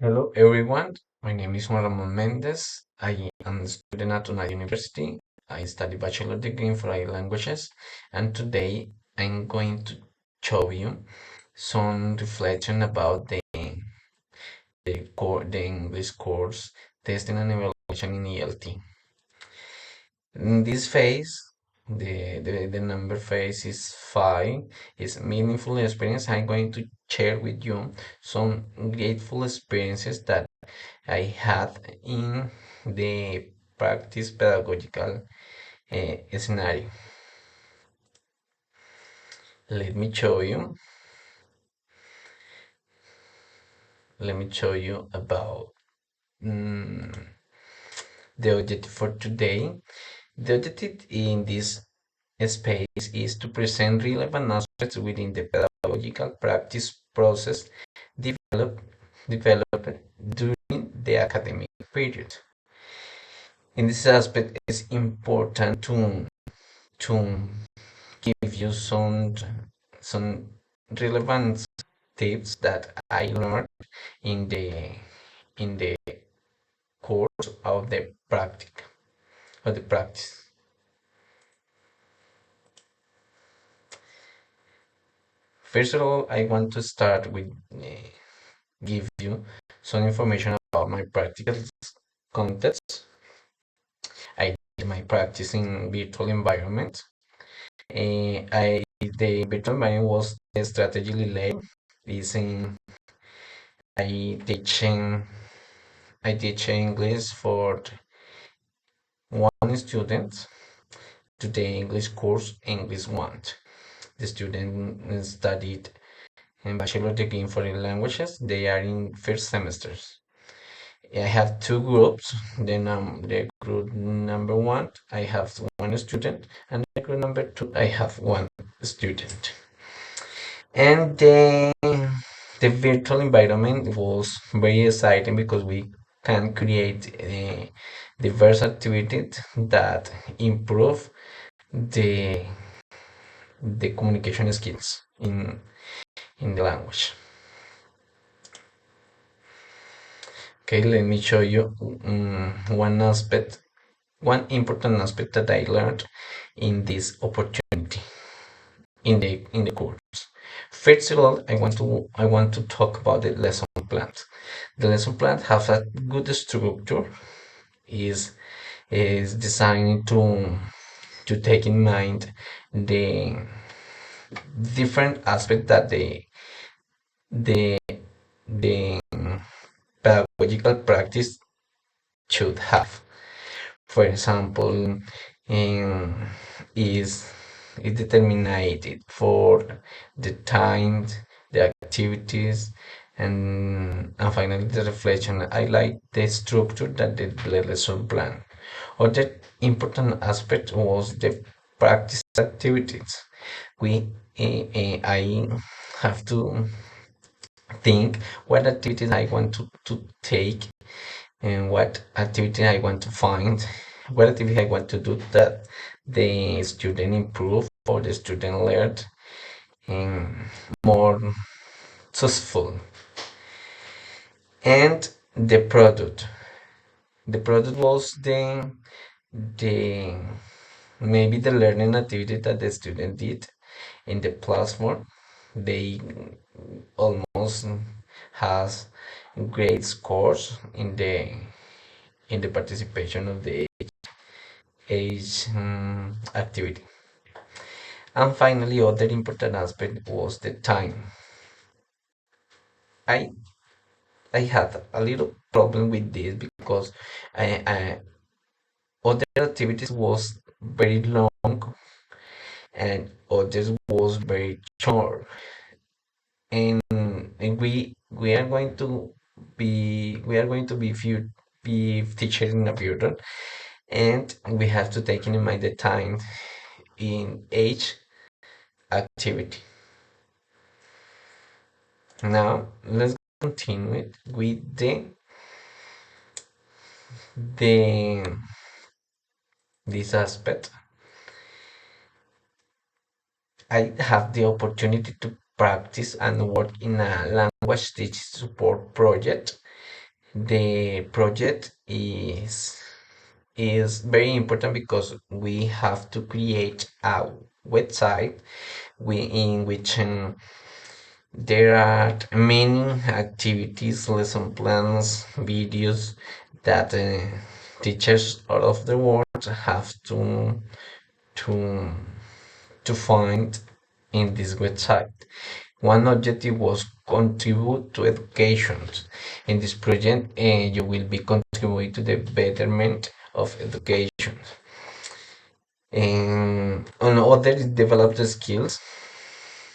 Hello everyone, my name is Juan Ramon Mendez. I am a student at Unai University. I study bachelor degree in foreign languages, and today I'm going to show you some reflection about the English course testing and evaluation in ELT. In this phase, the number phase is 5, is meaningful experience. I'm going to share with you some grateful experiences that I had in the practice pedagogical scenario. Let me show you. Let me show you about mm, the objective for today. The objective in this space is to present relevant aspects within the pedagogical practice process developed developed during the academic period. In this aspect, it's important to give you some relevant tips that I learned in the course of the practice. First of all, I want to start with give you some information about my practical context. I did my practice in virtual environment. The virtual environment was strategically led. Is in I teach English for one student to the English course English 1. The student studied in bachelor degree in foreign languages. They are in first semesters. I have two groups. The group number one, I have one student, and the group number two, I have one student. And the virtual environment was very exciting because we can create diverse activities that improve the the communication skills in the language. Okay, let me show you one important aspect that I learned in this opportunity in the course. First of all, I want to talk about the lesson plan. The lesson plan has a good structure. is is designed to take in mind the different aspects that the the pedagogical practice should have. For example, um, is is determined for the time, the activities, and finally the reflection. I like the structure that the lesson plan. Other important aspect was the practice activities. I have to think what activities I want to take and what activity I want to find, what activity I want to do that the student improve or the student learned more successful. And the product. The product was the maybe the learning activity that the student did in the platform. They almost has great scores in the participation of the age activity. And finally, other important aspect was the time. I I had a little problem with this because other activities was very long and others was very short. And we are going to be teachers in a future, and we have to take in mind the time in each activity. Now let's continue with the this aspect. I have the opportunity to practice and work in a language teaching support project The project is very important because we have to create a website in which there are many activities, lesson plans, videos that teachers all of the world have to to find in this website. One objective was contribute to education. In this project, you will be contributing to the betterment of education. And on other developed skills,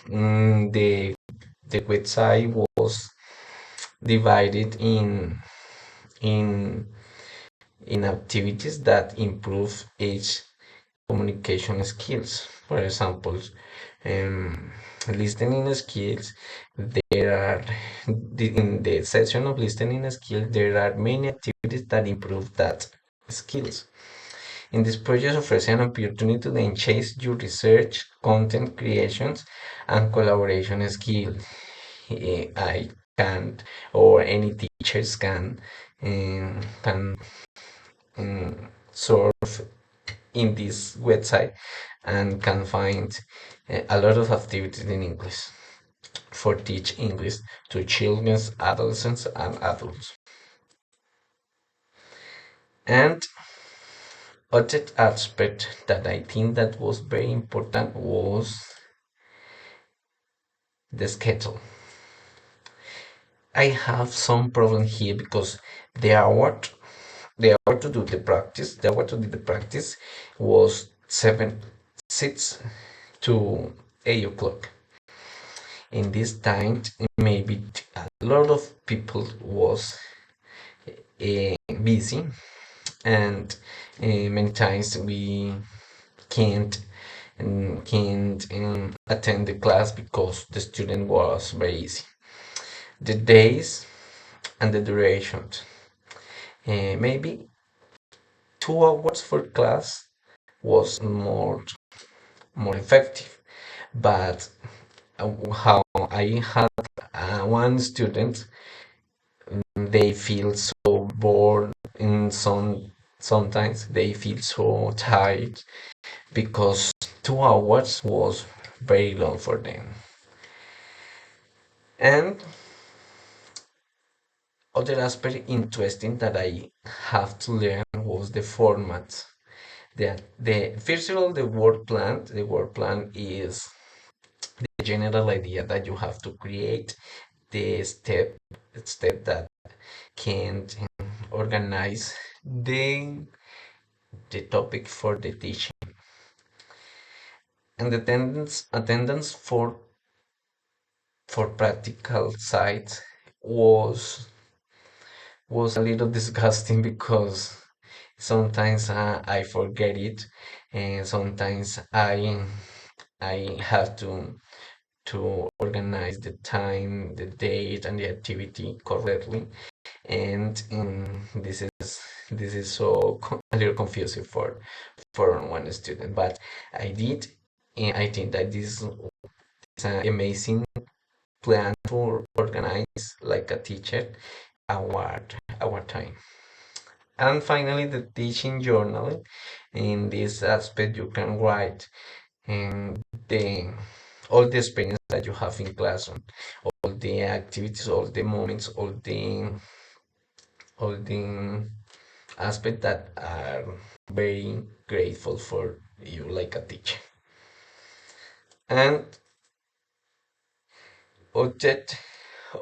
the website was divided in in activities that improve each communication skills. For example, um, listening skills. There are in the section of listening skills. There are many activities that improve that skills. In this project, offers an opportunity to enhance your research, content creations, and collaboration skills. I can, or any teachers can surf in this website and can find a lot of activities in English for teach English to children, adolescents, and adults. And other aspect that I think that was very important was the schedule. I have some problem here because the hour the hour to do the practice, the hour to do the practice was 6 to 8 o'clock. In this time, maybe a lot of people was busy, and many times we can't can't attend the class because the student was very easy. The days and the duration, maybe 2 hours for class was more effective, but how I had one student, they feel so bored in sometimes they feel so tired because 2 hours was very long for them. And other aspect interesting that I have to learn was the format. The first of all, the word plan. The word plan is the general idea that you have to create the step that can organize the topic for the teaching. And attendance for practical sites was was a little disgusting because sometimes I forget it, and sometimes I have to organize the time, the date, and the activity correctly, and this is so a little confusing for one student. But I did, and I think that this is an amazing plan to organize like a teacher our our time. And finally, the teaching journal. In this aspect, you can write and the all the experience that you have in classroom, all the activities, all the moments, all the aspects that are very grateful for you like a teacher. And other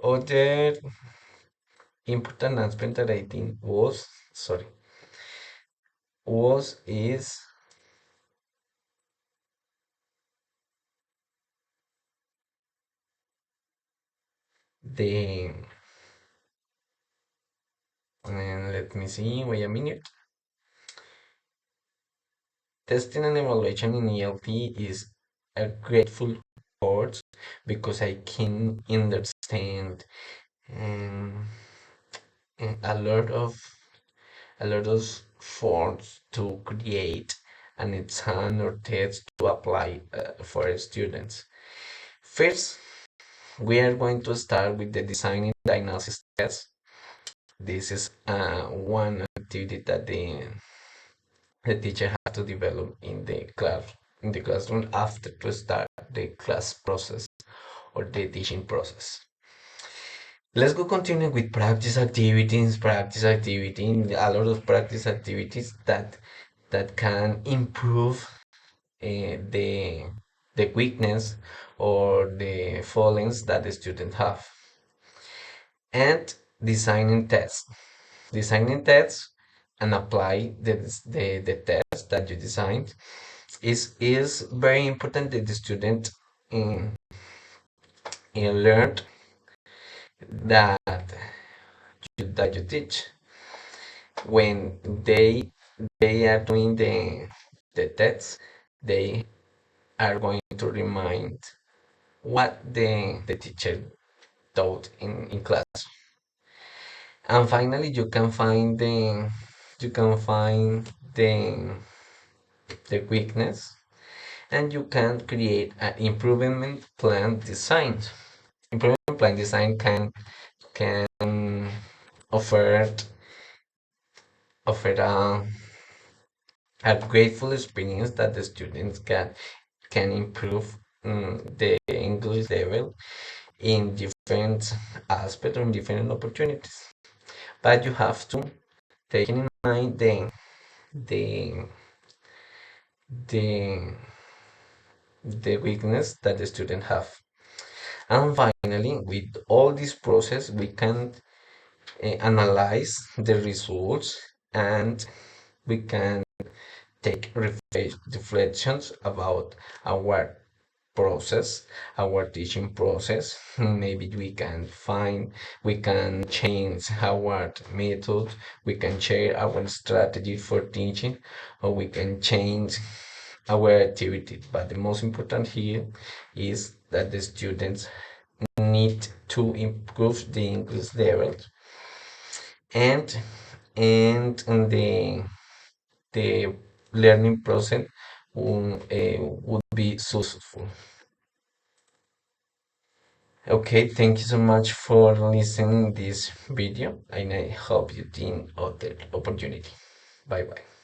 other important aspect that I think was sorry was is the let me see, wait a minute. Testing and evaluation in ELT is a grateful course because I can understand um, a lot of forms to create an exam or test to apply for students. First, we are going to start with the designing diagnosis test. This is one activity that the teacher has to develop in the classroom after to start the class process or the teaching process. Let's go continue with practice activity, a lot of practice activities that can improve the weakness or the fallings that the student have. And designing tests. Designing tests and apply the test that you designed is very important that the student in, learned that that you teach. When they are doing the tests, they are going to remind what the teacher taught in class. And finally, you can find the weakness, and you can create an improvement plan design. Improvement plan design can offer a grateful experience that the students can improve the English level in different aspects or in different opportunities. But you have to take in mind the the the weakness that the student have. And finally, with all this process, we can analyze the results, and we can take reflections about our process, our teaching process. Maybe we can change our method, we can share our strategy for teaching, or we can change our activity. But the most important here is that the students need to improve the English level, and and the learning process would be successful. Okay, thank you so much for listening this video, and I hope you think of the opportunity. Bye bye.